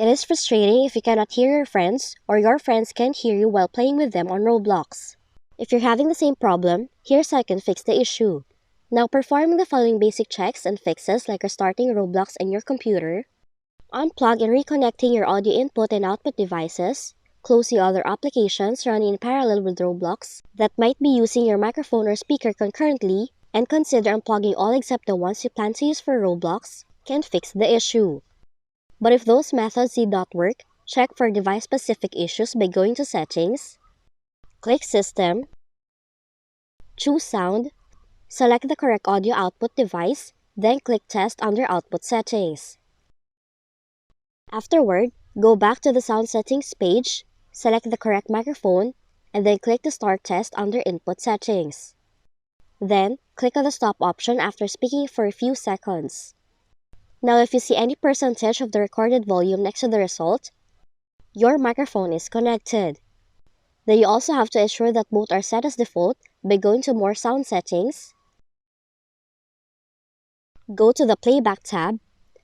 It is frustrating if you cannot hear your friends or your friends can't hear you while playing with them on Roblox. If you're having the same problem, here's how you can fix the issue. Now performing the following basic checks and fixes like restarting Roblox in your computer, unplug and reconnecting your audio input and output devices, close the other applications running in parallel with Roblox that might be using your microphone or speaker concurrently, and consider unplugging all except the ones you plan to use for Roblox, can fix the issue. But if those methods did not work, check for device-specific issues by going to Settings, click System, choose Sound, select the correct audio output device, then click Test under Output Settings. Afterward, go back to the Sound Settings page, select the correct microphone, and then click the Start Test under Input Settings. Then, click on the Stop option after speaking for a few seconds. Now if you see any percentage of the recorded volume next to the result, your microphone is connected. Then you also have to ensure that both are set as default by going to More Sound Settings, go to the Playback tab,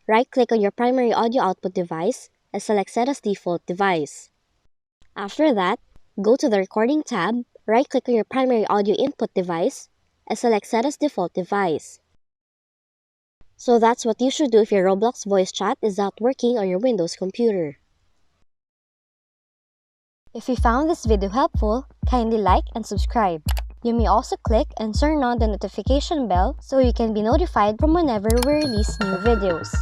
right-click on your primary audio output device, and select Set as Default Device. After that, go to the Recording tab, right-click on your primary audio input device, and select Set as Default Device. So that's what you should do if your Roblox voice chat is not working on your Windows computer. If you found this video helpful, kindly like and subscribe. You may also click and turn on the notification bell so you can be notified from whenever we release new videos.